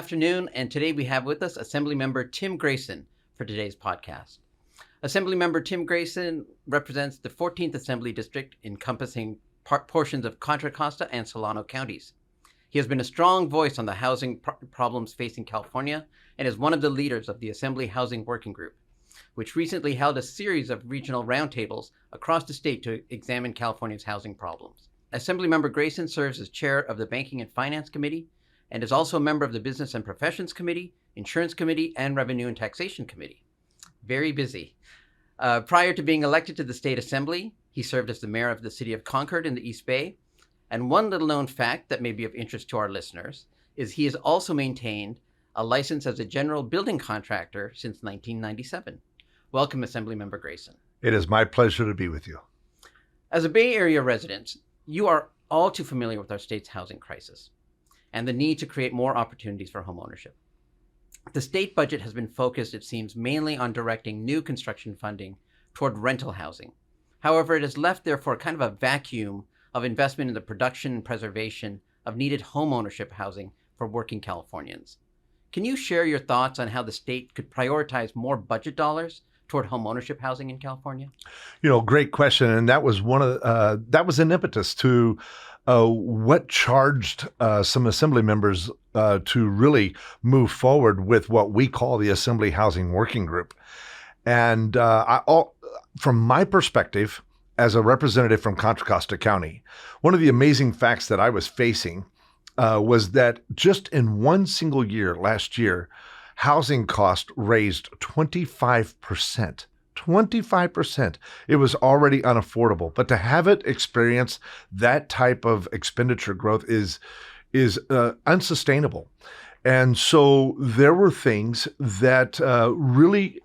afternoon, and today we have with us Assemblymember Tim Grayson for today's podcast. Assemblymember Tim Grayson represents the 14th Assembly District, encompassing portions of Contra Costa and Solano counties. He has been a strong voice on the housing problems facing California and is one of the leaders of the Assembly Housing Working Group, which recently held a series of regional roundtables across the state to examine California's housing problems. Assemblymember Grayson serves as chair of the Banking and Finance Committee and is also a member of the Business and Professions Committee, Insurance Committee, and Revenue and Taxation Committee. Very busy. Prior to being elected to the State Assembly, he served as the mayor of the city of Concord in the East Bay. And one little known fact that may be of interest to our listeners is he has also maintained a license as a general building contractor since 1997. Welcome, Assemblymember Grayson. It is my pleasure to be with you. As a Bay Area resident, you are all too familiar with our state's housing crisis and the need to create more opportunities for homeownership. The state budget has been focused, it seems, mainly on directing new construction funding toward rental housing. However, it has left, therefore, kind of a vacuum of investment in the production and preservation of needed homeownership housing for working Californians. Can you share your thoughts on how the state could prioritize more budget dollars toward homeownership housing in California? Great question, and that was that was an impetus to what charged some Assembly members to really move forward with what we call the Assembly Housing Working Group. And from my perspective, as a representative from Contra Costa County, one of the amazing facts that I was facing was that just in one single year, last year, housing cost raised 25%. 25%. It was already unaffordable. But to have it experience that type of expenditure growth is unsustainable. And so there were things that really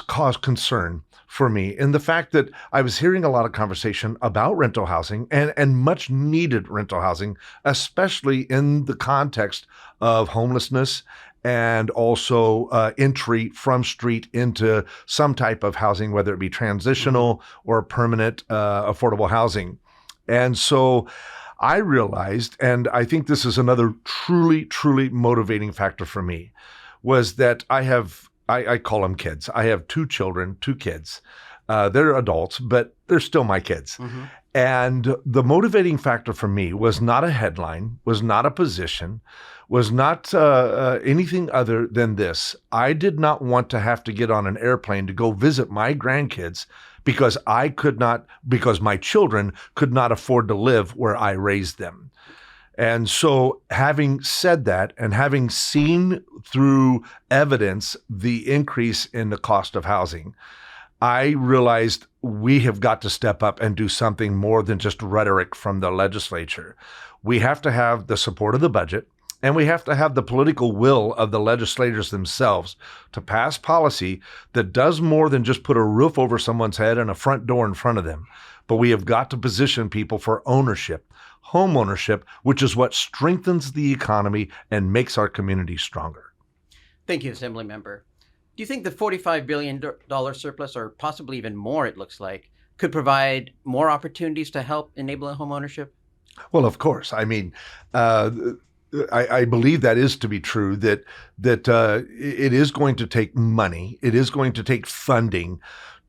caused concern for me, in the fact that I was hearing a lot of conversation about rental housing and much needed rental housing, especially in the context of homelessness and also entry from street into some type of housing, whether it be transitional or permanent affordable housing. And so I realized, and I think this is another truly, truly motivating factor for me, was that I call them kids. I have two kids. They're adults, but they're still my kids. Mm-hmm. And the motivating factor for me was not a headline, was not a position, was not anything other than this. I did not want to have to get on an airplane to go visit my grandkids because because my children could not afford to live where I raised them. And so having said that, and having seen through evidence the increase in the cost of housing, I realized we have got to step up and do something more than just rhetoric from the legislature. We have to have the support of the budget, and we have to have the political will of the legislators themselves to pass policy that does more than just put a roof over someone's head and a front door in front of them. But we have got to position people for ownership, homeownership, which is what strengthens the economy and makes our community stronger. Thank you, Assemblymember. Do you think the $45 billion surplus, or possibly even more, it looks like, could provide more opportunities to help enable homeownership? Well, of course. I mean, I believe that is to be true, that it is going to take money, it is going to take funding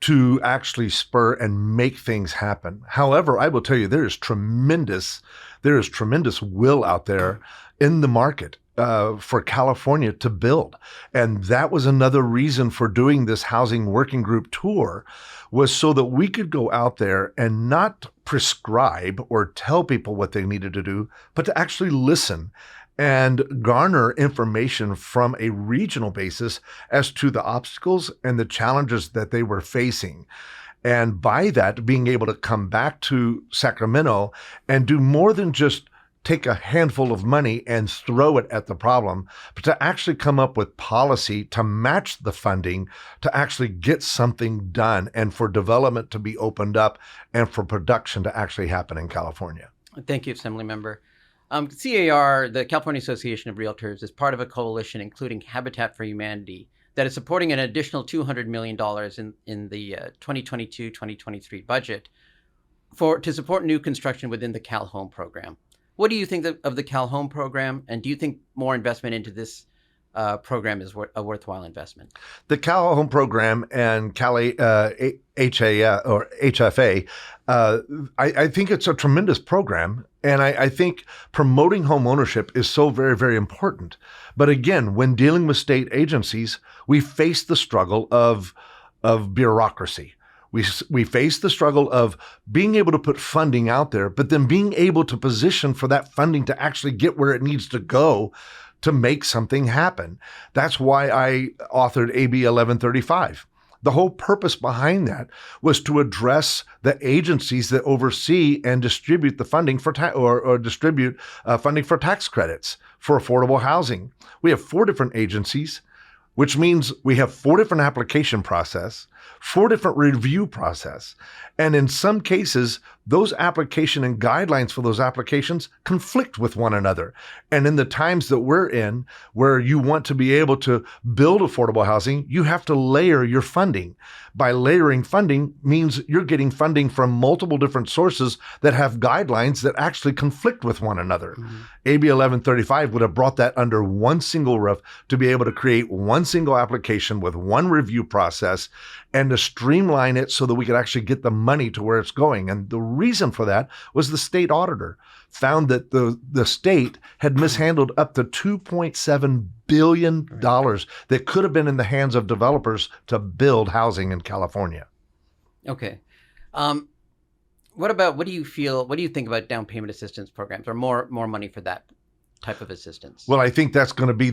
to actually spur and make things happen. However, I will tell you, there is tremendous will out there in the market for California to build. And that was another reason for doing this housing working group tour, was so that we could go out there and not prescribe or tell people what they needed to do, but to actually listen and garner information from a regional basis as to the obstacles and the challenges that they were facing. And by that, being able to come back to Sacramento and do more than just take a handful of money and throw it at the problem, but to actually come up with policy to match the funding to actually get something done, and for development to be opened up and for production to actually happen in California. Thank you, Assemblymember. C.A.R., the California Association of Realtors, is part of a coalition, including Habitat for Humanity, that is supporting an additional $200 million in the 2022-2023 budget to support new construction within the Cal Home program. What do you think of the Cal Home program, and do you think more investment into this program is a worthwhile investment? The Cal Home program and Cal HA or HFA, I think it's a tremendous program. And I think promoting home ownership is so very, very important. But again, when dealing with state agencies, we face the struggle of bureaucracy. We face the struggle of being able to put funding out there, but then being able to position for that funding to actually get where it needs to go to make something happen. That's why I authored AB 1135. The whole purpose behind that was to address the agencies that oversee and distribute the funding for distribute funding for tax credits for affordable housing. We have 4 different agencies, which means we have 4 different application process, 4 different review process. And in some cases, those application and guidelines for those applications conflict with one another. And in the times that we're in, where you want to be able to build affordable housing, you have to layer your funding. By layering funding means you're getting funding from multiple different sources that have guidelines that actually conflict with one another. Mm-hmm. AB 1135 would have brought that under one single roof to be able to create one single application with one review process and to streamline it so that we could actually get the money to where it's going. And the reason for that was the state auditor found that the state had mishandled up to $2.7 billion that could have been in the hands of developers to build housing in California. Okay. What do you think about down payment assistance programs or more money for that type of assistance? Well, I think that's going to be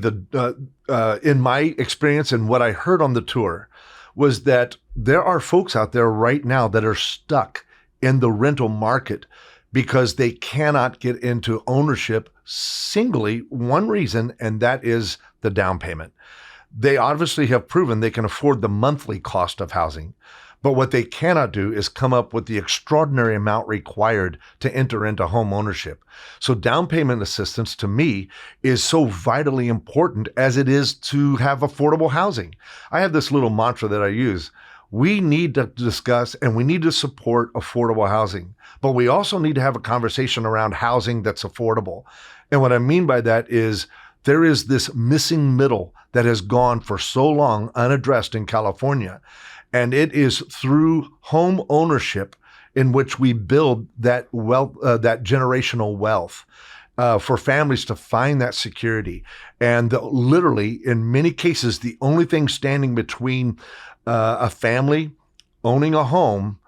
in my experience and what I heard on the tour was that there are folks out there right now that are stuck in the rental market because they cannot get into ownership singly one reason, and that is the down payment. They obviously have proven they can afford the monthly cost of housing, but what they cannot do is come up with the extraordinary amount required to enter into home ownership. So down payment assistance to me is so vitally important as it is to have affordable housing. I have this little mantra that I use. We need to discuss and we need to support affordable housing, but we also need to have a conversation around housing that's affordable. And what I mean by that is there is this missing middle that has gone for so long unaddressed in California. And it is through home ownership in which we build that wealth, that generational wealth for families to find that security. And literally, in many cases, the only thing standing between a family owning a home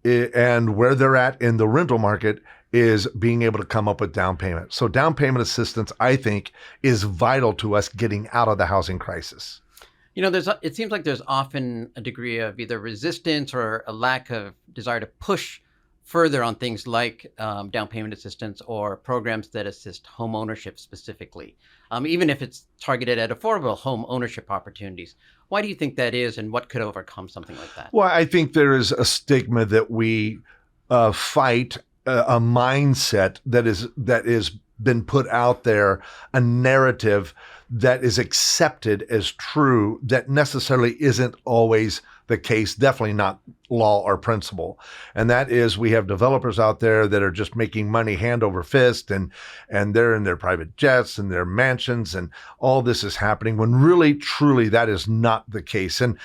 and where they're at in the rental market is being able to come up with down payment. So down payment assistance, I think, is vital to us getting out of the housing crisis. You know, it seems like there's often a degree of either resistance or a lack of desire to push further on things like down payment assistance or programs that assist home ownership specifically, even if it's targeted at affordable home ownership opportunities. Why do you think that is, and what could overcome something like that? Well, I think there is a stigma that we fight, a mindset that is been put out there, a narrative that is accepted as true that necessarily isn't always the case, definitely not law or principle. And that is we have developers out there that are just making money hand over fist and they're in their private jets and their mansions and all this is happening when really, truly that is not the case. And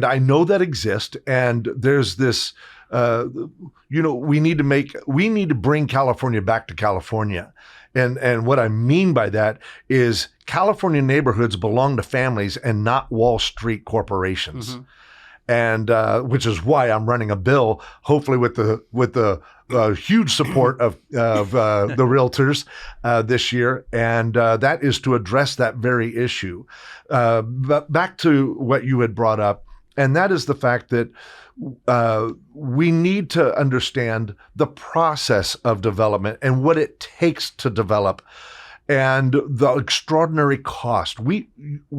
I know that exists and there's this, we need to bring California back to California. And what I mean by that is California neighborhoods belong to families and not Wall Street corporations. Mm-hmm. And which is why I'm running a bill, hopefully with the huge support of the realtors this year, and that is to address that very issue. But back to what you had brought up, and that is the fact that we need to understand the process of development and what it takes to develop and the extraordinary cost. We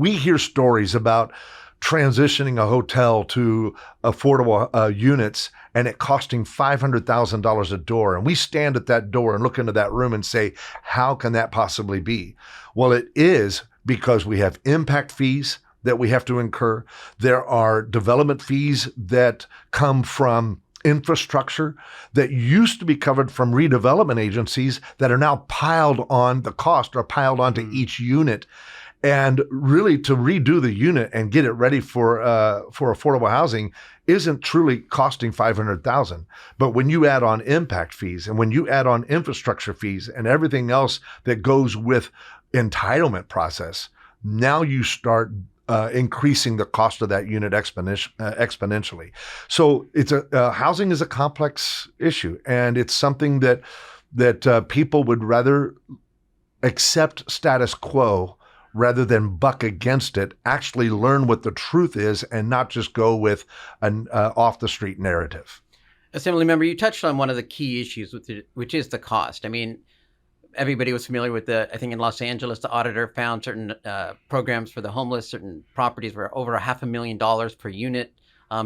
hear stories about transitioning a hotel to affordable units and it costing $500,000 a door. And we stand at that door and look into that room and say, how can that possibly be? Well, it is because we have impact fees that we have to incur. There are development fees that come from infrastructure that used to be covered from redevelopment agencies that are now piled on the cost or piled onto each unit. And really to redo the unit and get it ready for affordable housing isn't truly costing $500,000. But when you add on impact fees and when you add on infrastructure fees and everything else that goes with entitlement process, now you start increasing the cost of that unit exponentially. So it's housing is a complex issue, and it's something that people would rather accept status quo rather than buck against it, actually learn what the truth is and not just go with an off-the-street narrative. Assemblymember, you touched on one of the key issues, which is the cost. I mean, everybody was familiar with I think in Los Angeles, the auditor found certain programs for the homeless, certain properties were over $500,000 per unit.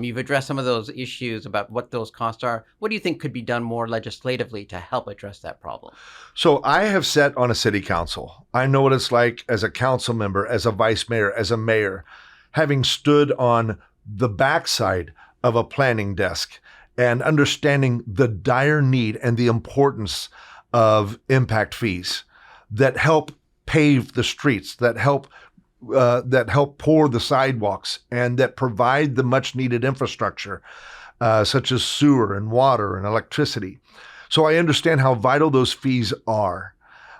You've addressed some of those issues about what those costs are. What do you think could be done more legislatively to help address that problem? So I have sat on a city council. I know what it's like as a council member, as a vice mayor, as a mayor, having stood on the backside of a planning desk and understanding the dire need and the importance of impact fees that help pave the streets, that help pour the sidewalks, and that provide the much needed infrastructure, such as sewer and water and electricity. So I understand how vital those fees are.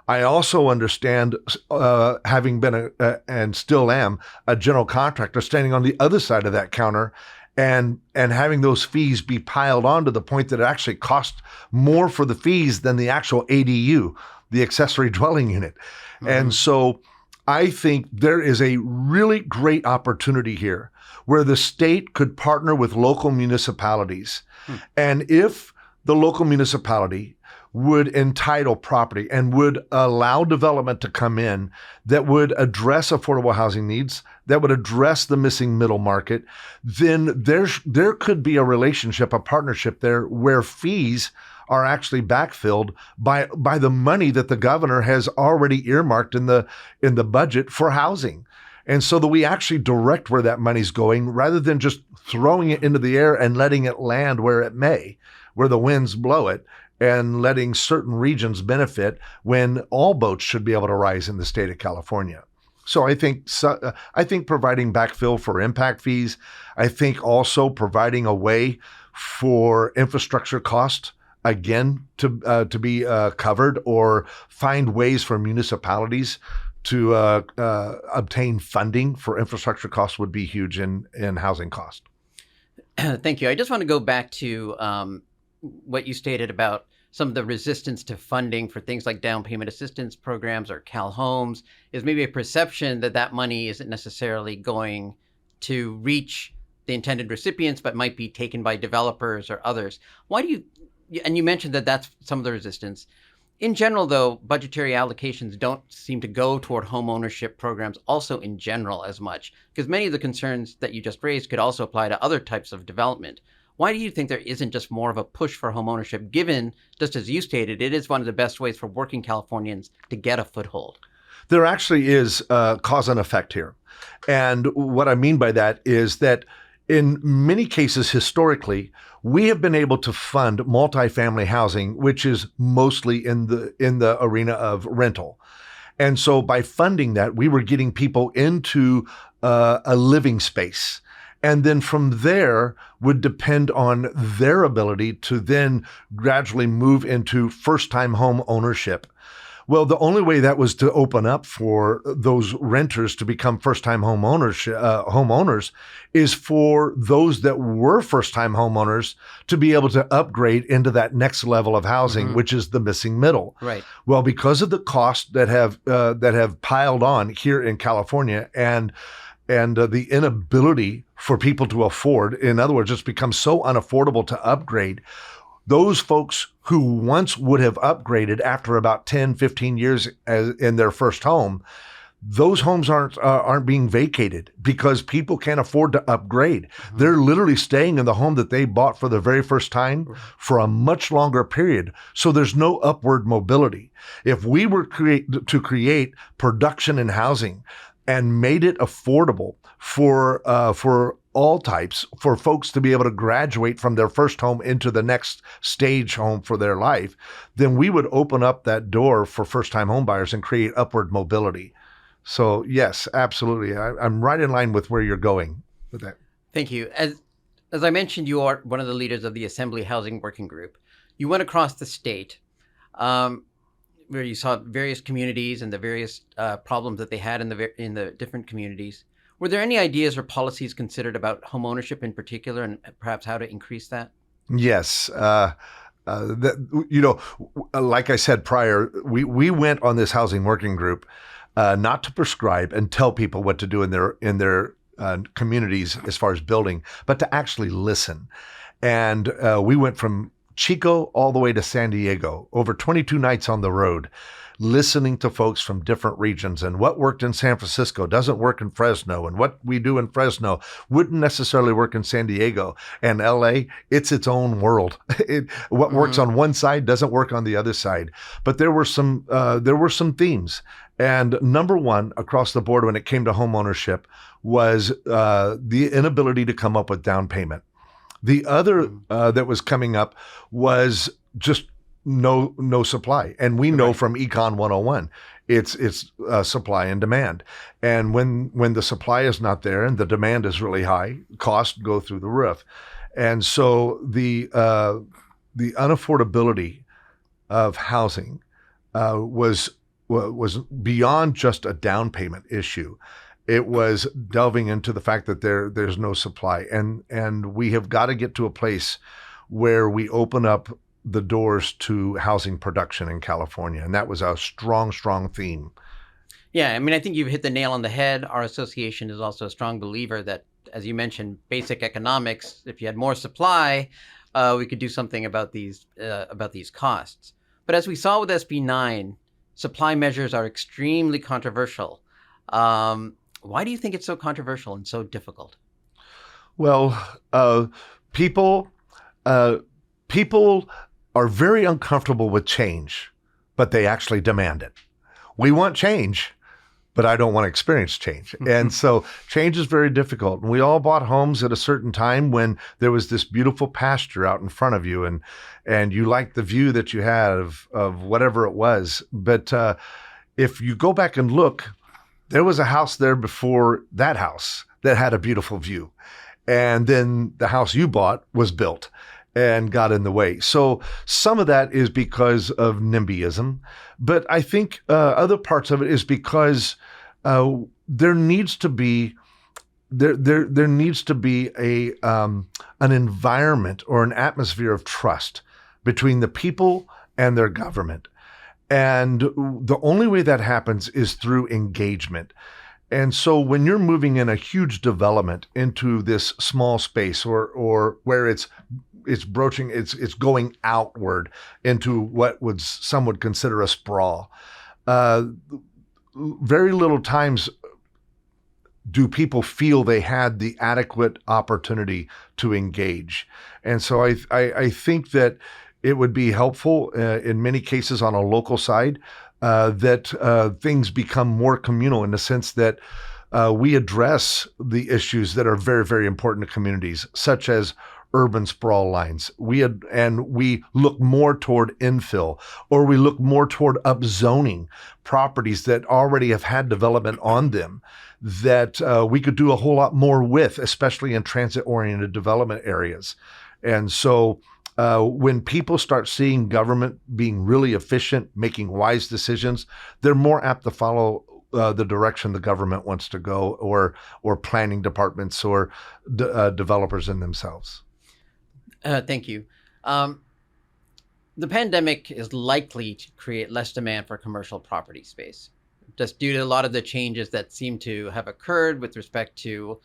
I also understand, having been and still am a general contractor, standing on the other side of that counter and having those fees be piled on to the point that it actually costs more for the fees than the actual ADU, the accessory dwelling unit. Mm-hmm. And so I think there is a really great opportunity here where the state could partner with local municipalities. And if the local municipality would entitle property and would allow development to come in that would address affordable housing needs, that would address the missing middle market, then there could be a relationship, a partnership there where fees are actually backfilled by the money that the governor has already earmarked in the budget for housing. And so that we actually direct where that money's going rather than just throwing it into the air and letting it land where it may, where the winds blow it, and letting certain regions benefit when all boats should be able to rise in the state of California. So I think providing backfill for impact fees, I think also providing a way for infrastructure cost again to be covered, or find ways for municipalities to obtain funding for infrastructure costs would be huge in housing cost. Thank you. I just want to go back to what you stated about some of the resistance to funding for things like down payment assistance programs or Cal Homes. Is maybe a perception that money isn't necessarily going to reach the intended recipients, but might be taken by developers or others. Why do you, and you mentioned that that's some of the resistance. In general, though, budgetary allocations don't seem to go toward home ownership programs also in general as much, because many of the concerns that you just raised could also apply to other types of development. Why do you think there isn't just more of a push for home ownership, given, just as you stated, it is one of the best ways for working Californians to get a foothold? There actually is cause and effect here. And what I mean by that is that in many cases, historically, we have been able to fund multifamily housing, which is mostly in the arena of rental. And so by funding that, we were getting people into a living space. And then from there would depend on their ability to then gradually move into first-time home ownership. Well, the only way that was to open up for those renters to become first-time homeowners is for those that were first-time homeowners to be able to upgrade into that next level of housing, which is the missing middle. Right. Well, because of the costs that have piled on here in California and the inability for people to afford, in other words, it's become so unaffordable to upgrade. Those folks who once would have upgraded after about 10, 15 years in their first home, those homes aren't being vacated because people can't afford to upgrade. They're literally staying in the home that they bought for the very first time for a much longer period. So there's no upward mobility. If we were to create production in housing and made it affordable for all types for folks to be able to graduate from their first home into the next stage home for their life, then we would open up that door for first-time home buyers and create upward mobility. So yes, absolutely. I'm right in line with where you're going with that. Thank you. As I mentioned, you are one of the leaders of the Assembly Housing Working Group. You went across the state where you saw various communities and the various problems that they had in the different communities. Were there any ideas or policies considered about homeownership in particular, and perhaps how to increase that? Yes. Like I said prior, we went on this housing working group not to prescribe and tell people what to do in their communities as far as building, but to actually listen. And we went from Chico all the way to San Diego, over 22 nights on the road, listening to folks from different regions, and what worked in San Francisco doesn't work in Fresno, and what we do in Fresno wouldn't necessarily work in San Diego. And LA, it's its own world. What works on one side doesn't work on the other side. But there were some themes. And number one across the board when it came to homeownership was the inability to come up with down payment. The other that was coming up was just no supply. And we know from Econ 101, it's supply and demand. And when the supply is not there and the demand is really high, costs go through the roof. And so the unaffordability of housing was beyond just a down payment issue. It was delving into the fact that there's no supply. And we have got to get to a place where we open up the doors to housing production in California. And that was a strong, strong theme. Yeah, I mean, I think you've hit the nail on the head. Our association is also a strong believer that, as you mentioned, basic economics, if you had more supply, we could do something about these costs. But as we saw with SB 9, supply measures are extremely controversial. Why do you think it's so controversial and so difficult? Well, people are very uncomfortable with change, but they actually demand it. We want change, but I don't want to experience change. And so change is very difficult. And we all bought homes at a certain time when there was this beautiful pasture out in front of you, and you liked the view that you had of whatever it was. But if you go back and look, there was a house there before that house that had a beautiful view. And then the house you bought was built and got in the way. So some of that is because of NIMBYism, but I think other parts of it is because there needs to be an environment or an atmosphere of trust between the people and their government. And the only way that happens is through engagement. And so when you're moving in a huge development into this small space or where it's going outward into what some would consider a sprawl, very little times do people feel they had the adequate opportunity to engage. And so I think that it would be helpful in many cases on a local side that things become more communal in the sense that we address the issues that are very, very important to communities, such as urban sprawl lines. We look more toward infill, or we look more toward upzoning properties that already have had development on them that we could do a whole lot more with, especially in transit-oriented development areas. And so when people start seeing government being really efficient, making wise decisions, they're more apt to follow the direction the government wants to go, or planning departments or developers in themselves. Thank you. The pandemic is likely to create less demand for commercial property space, just due to a lot of the changes that seem to have occurred with respect to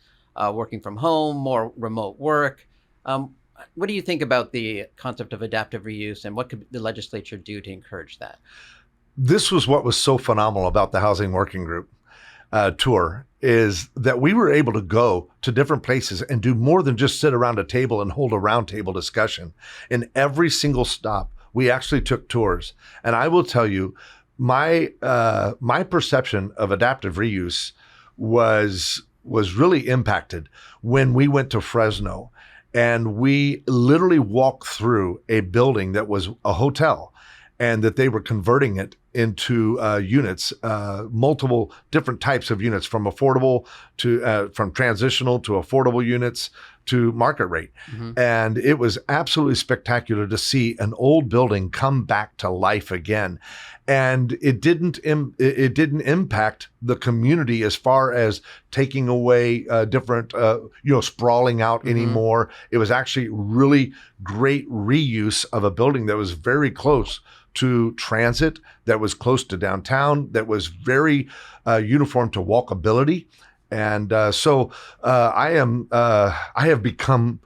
working from home, more remote work. What do you think about the concept of adaptive reuse, and what could the legislature do to encourage that? This was what was so phenomenal about the Housing Working Group tour, is that we were able to go to different places and do more than just sit around a table and hold a roundtable discussion. In every single stop, we actually took tours. And I will tell you, my perception of adaptive reuse was was really impacted when we went to Fresno and we literally walked through a building that was a hotel and that they were converting it into units, multiple different types of units, from affordable to from transitional to affordable units to market rate. Mm-hmm. And it was absolutely spectacular to see an old building come back to life again. And it didn't impact the community as far as taking away different, sprawling out Mm-hmm. anymore. It was actually really great reuse of a building that was very close to transit, that was close to downtown, that was very uniform to walkability. And so I have become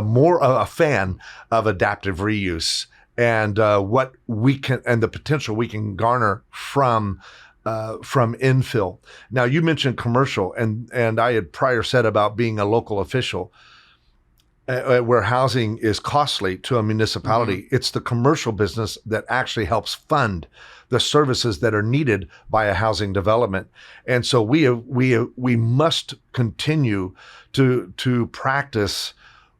more a fan of adaptive reuse and what we can, and the potential we can garner from infill. Now, you mentioned commercial, and I had prior said about being a local official. Where housing is costly to a municipality, Mm-hmm. it's the commercial business that actually helps fund the services that are needed by a housing development. And so we must continue to practice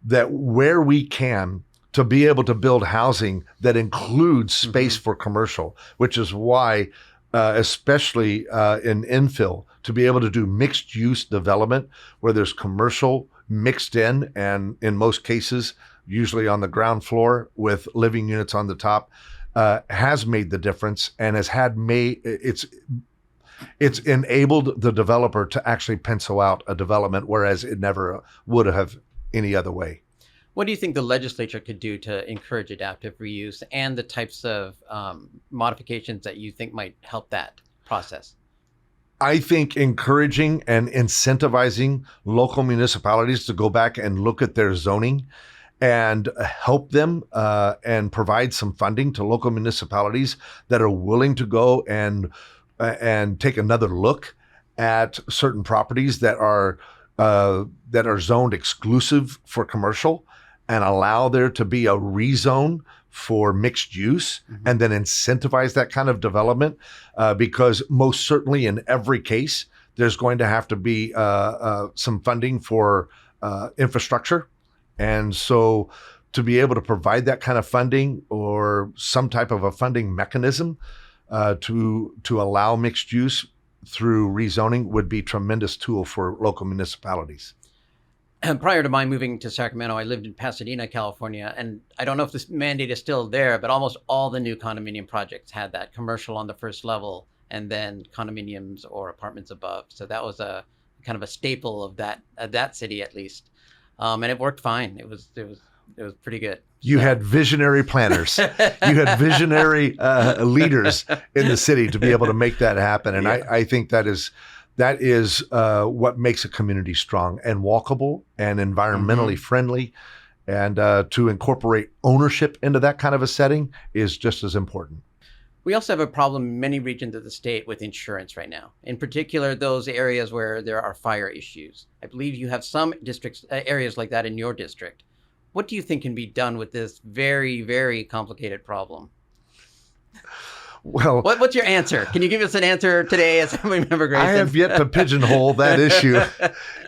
that where we can, to be able to build housing that includes space Mm-hmm. for commercial, which is why, especially in infill, to be able to do mixed use development where there's commercial mixed in, and in most cases, usually on the ground floor with living units on the top, has made the difference and it's enabled the developer to actually pencil out a development, whereas it never would have any other way. What do you think the legislature could do to encourage adaptive reuse, and the types of modifications that you think might help that process? I think encouraging and incentivizing local municipalities to go back and look at their zoning and help them and provide some funding to local municipalities that are willing to go and take another look at certain properties that are zoned exclusive for commercial, and allow there to be a rezone for mixed use, Mm-hmm. and then incentivize that kind of development, because most certainly in every case, there's going to have to be some funding for infrastructure. And so to be able to provide that kind of funding, or some type of a funding mechanism to allow mixed use through rezoning, would be a tremendous tool for local municipalities. Prior to my moving to Sacramento, I lived in Pasadena, California, and I don't know if this mandate is still there, but almost all the new condominium projects had that commercial on the first level, and then condominiums or apartments above. So that was a kind of a staple of that city, at least, and it worked fine. It was pretty good. You had visionary planners. You had visionary leaders in the city to be able to make that happen, and Yeah. I think that is what makes a community strong and walkable and environmentally Mm-hmm. friendly. And to incorporate ownership into that kind of a setting is just as important. We also have a problem in many regions of the state with insurance right now, in particular those areas where there are fire issues. I believe you have some districts, areas like that in your district. What do you think can be done with this very, very complicated problem? Well, What's your answer? Can you give us an answer today, Assemblymember Grayson? I have yet to pigeonhole that issue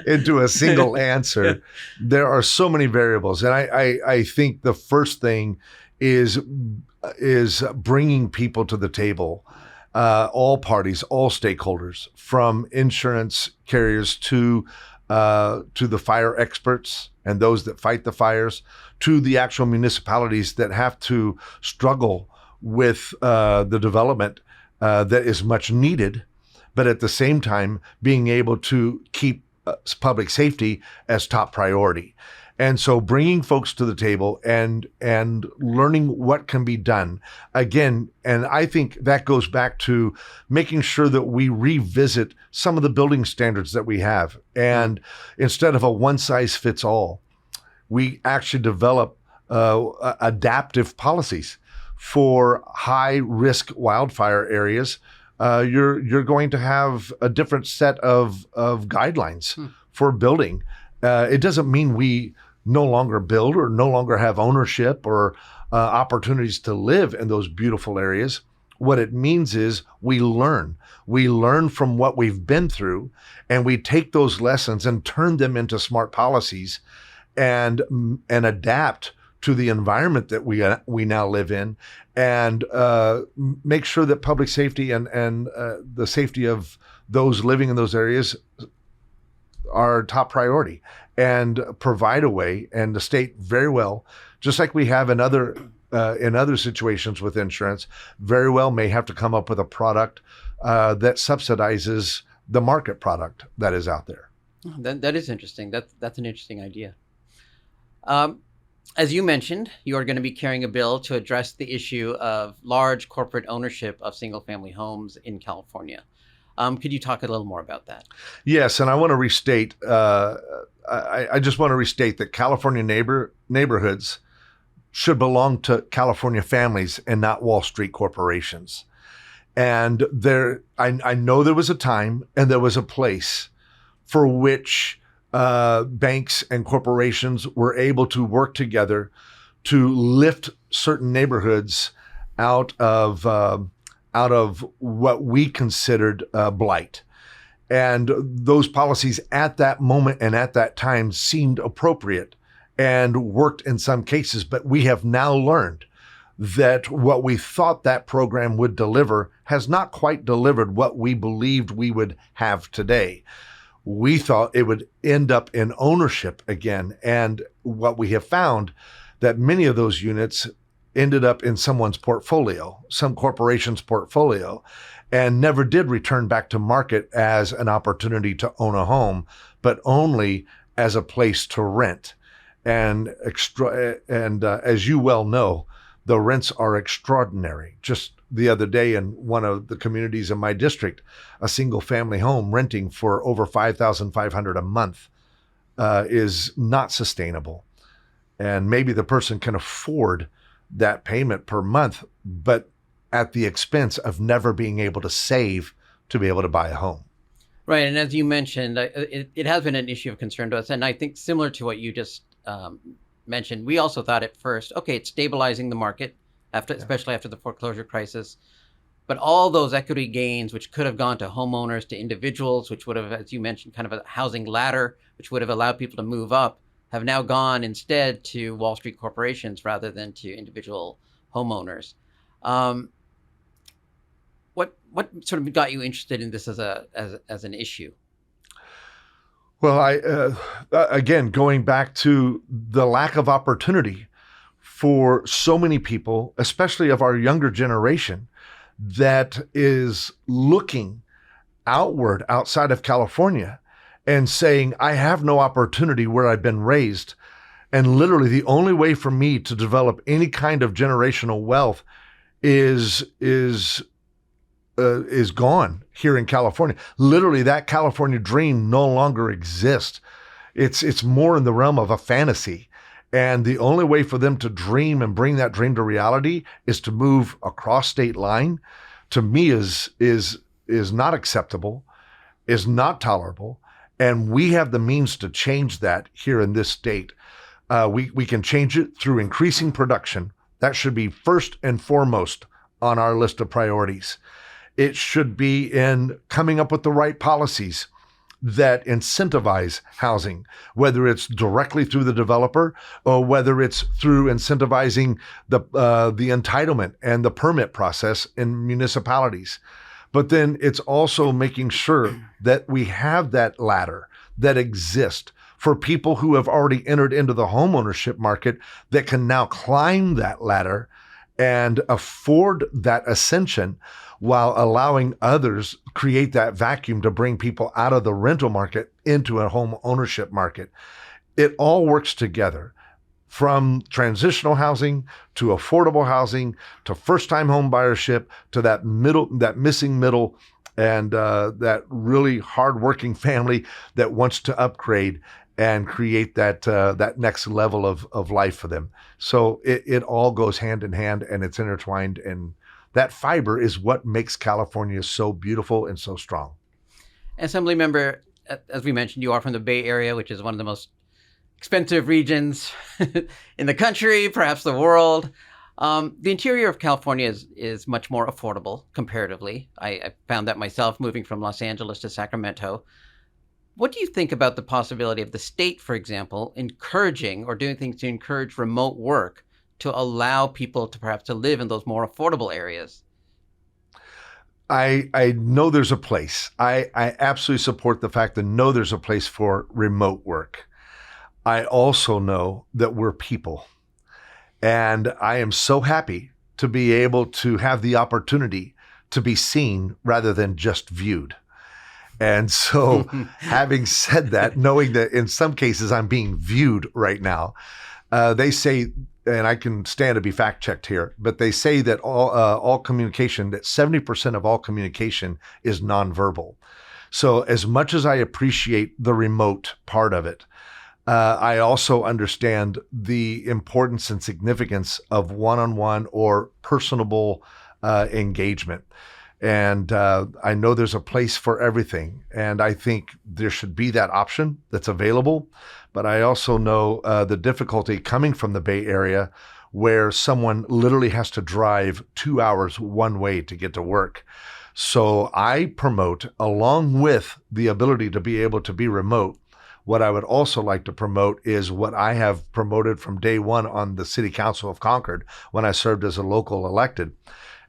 into a single answer. There are so many variables, and I think the first thing is bringing people to the table, all parties, all stakeholders, from insurance carriers to the fire experts and those that fight the fires, to the actual municipalities that have to struggle with the development that is much needed, but at the same time being able to keep public safety as top priority. And so bringing folks to the table and learning what can be done again. And I think that goes back to making sure that we revisit some of the building standards that we have. And instead of a one size fits all, we actually develop adaptive policies for high risk wildfire areas. You're going to have a different set of guidelines for building. It doesn't mean we no longer build or no longer have ownership or opportunities to live in those beautiful areas. What it means is we learn. We learn from what we've been through, and we take those lessons and turn them into smart policies and adapt to the environment that we now live in, and make sure that public safety and the safety of those living in those areas are top priority, and provide a way. And the state very well, just like we have in other situations with insurance, very well may have to come up with a product that subsidizes the market product that is out there. That is interesting. That's an interesting idea. As you mentioned, you are going to be carrying a bill to address the issue of large corporate ownership of single-family homes in California. Could you talk a little more about that? Yes, and I want to restate. I just want to restate that California neighborhoods should belong to California families and not Wall Street corporations. And I know there was a time and there was a place for which banks and corporations were able to work together to lift certain neighborhoods out of what we considered blight. And those policies at that moment and at that time seemed appropriate and worked in some cases. But we have now learned that what we thought that program would deliver has not quite delivered what we believed we would have today. We thought it would end up in ownership again. And what we have found, that many of those units ended up in someone's portfolio, some corporation's portfolio, and never did return back to market as an opportunity to own a home, but only as a place to rent. And as you well know, the rents are extraordinary. Just the other day in one of the communities in my district, a single family home renting for over $5,500 a month is not sustainable. And maybe the person can afford that payment per month, but at the expense of never being able to save to be able to buy a home. Right. And as you mentioned, it has been an issue of concern to us. And I think similar to what you just mentioned, we also thought at first, okay, it's stabilizing the market, especially after the foreclosure crisis. But all those equity gains, which could have gone to homeowners, to individuals, which would have, as you mentioned, kind of a housing ladder, which would have allowed people to move up, have now gone instead to Wall Street corporations rather than to individual homeowners. What sort of got you interested in this as an issue? Well, again, going back to the lack of opportunity for so many people, especially of our younger generation, that is looking outward outside of California and saying, I have no opportunity where I've been raised. And literally the only way for me to develop any kind of generational wealth is gone here in California. Literally, that California dream no longer exists. It's more in the realm of a fantasy. And the only way for them to dream and bring that dream to reality is to move across state line. To me, is not acceptable, is not tolerable. And we have the means to change that here in this state. We can change it through increasing production. That should be first and foremost on our list of priorities. It should be in coming up with the right policies that incentivize housing, whether it's directly through the developer or whether it's through incentivizing the entitlement and the permit process in municipalities. But then it's also making sure that we have that ladder that exists for people who have already entered into the homeownership market that can now climb that ladder and afford that ascension, while allowing others create that vacuum to bring people out of the rental market into a home ownership market. It all works together, from transitional housing to affordable housing to first-time home buyership to that missing middle, and that really hardworking family that wants to upgrade and create that next level of life for them. So it all goes hand in hand, and it's intertwined, and that fiber is what makes California so beautiful and so strong. Assemblymember, as we mentioned, you are from the Bay Area, which is one of the most expensive regions in the country, perhaps the world. The interior of California is much more affordable comparatively. I found that myself moving from Los Angeles to Sacramento. What do you think about the possibility of the state, for example, encouraging or doing things to encourage remote work to allow people to perhaps to live in those more affordable areas? I know there's a place. I absolutely support the fact that know there's a place for remote work. I also know that we're people. And I am so happy to be able to have the opportunity to be seen rather than just viewed. And so having said that, knowing that in some cases I'm being viewed right now, they say, and I can stand to be fact checked here, but they say that all communication, that 70% of all communication is nonverbal. So as much as I appreciate the remote part of it, I also understand the importance and significance of one-on-one or personable engagement. And I know there's a place for everything. And I think there should be that option that's available. But I also know the difficulty coming from the Bay Area where someone literally has to drive 2 hours one way to get to work. So I promote, along with the ability to be able to be remote, what I would also like to promote is what I have promoted from day one on the City Council of Concord when I served as a local elected.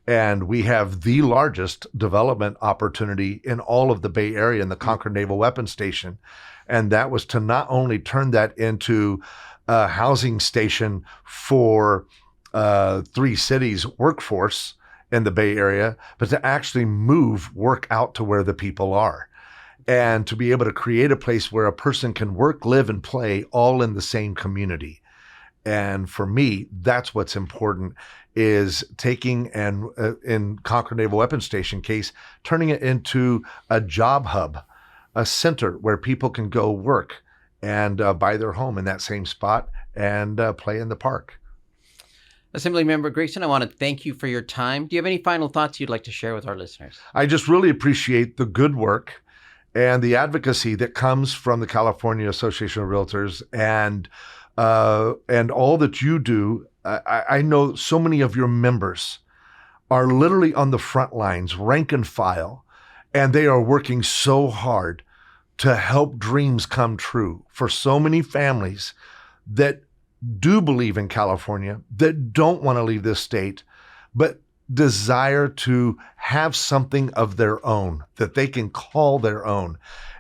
And we have the largest development opportunity in all of the Bay Area in the Concord Naval Weapons Station. And that was to not only turn that into a housing station for 3 cities workforce in the Bay Area, but to actually move work out to where the people are. And to be able to create a place where a person can work, live, and play all in the same community. And for me, that's what's important, is taking and in Concord Naval Weapons Station case, turning it into a job hub, a center where people can go work and buy their home in that same spot and play in the park. Assemblymember Grayson, I want to thank you for your time. Do you have any final thoughts you'd like to share with our listeners? I just really appreciate the good work and the advocacy that comes from the California Association of Realtors and all that you do. I know so many of your members are literally on the front lines, rank and file, and they are working so hard to help dreams come true for so many families that do believe in California, that don't want to leave this state, but desire to have something of their own that they can call their own.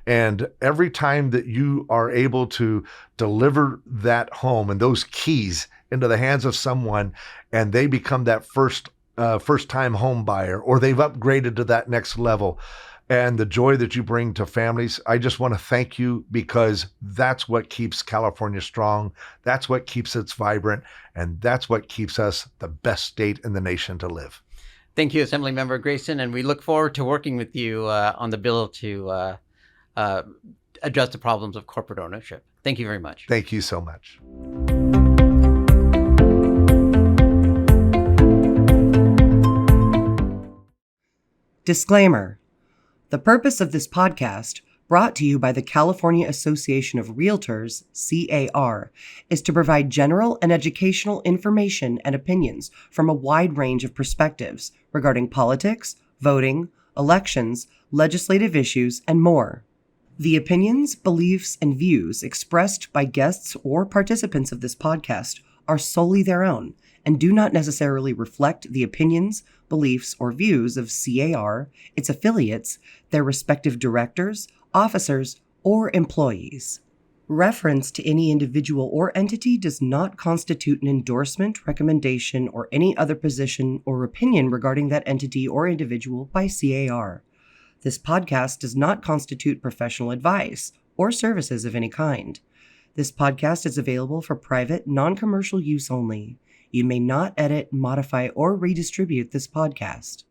And every time that you are able to deliver that home and those keys into the hands of someone, and they become that first-time home buyer, or they've upgraded to that next level, and the joy that you bring to families, I just want to thank you, because that's what keeps California strong. That's what keeps us vibrant. And that's what keeps us the best state in the nation to live. Thank you, Assemblymember Grayson. And we look forward to working with you on the bill to address the problems of corporate ownership. Thank you very much. Thank you so much. Disclaimer. The purpose of this podcast, brought to you by the California Association of Realtors, C.A.R., is to provide general and educational information and opinions from a wide range of perspectives regarding politics, voting, elections, legislative issues, and more. The opinions, beliefs, and views expressed by guests or participants of this podcast are solely their own and do not necessarily reflect the opinions, beliefs, or views of C.A.R., its affiliates, their respective directors, officers, or employees. Reference to any individual or entity does not constitute an endorsement, recommendation, or any other position or opinion regarding that entity or individual by C.A.R. This podcast does not constitute professional advice or services of any kind. This podcast is available for private, non-commercial use only. You may not edit, modify, or redistribute this podcast.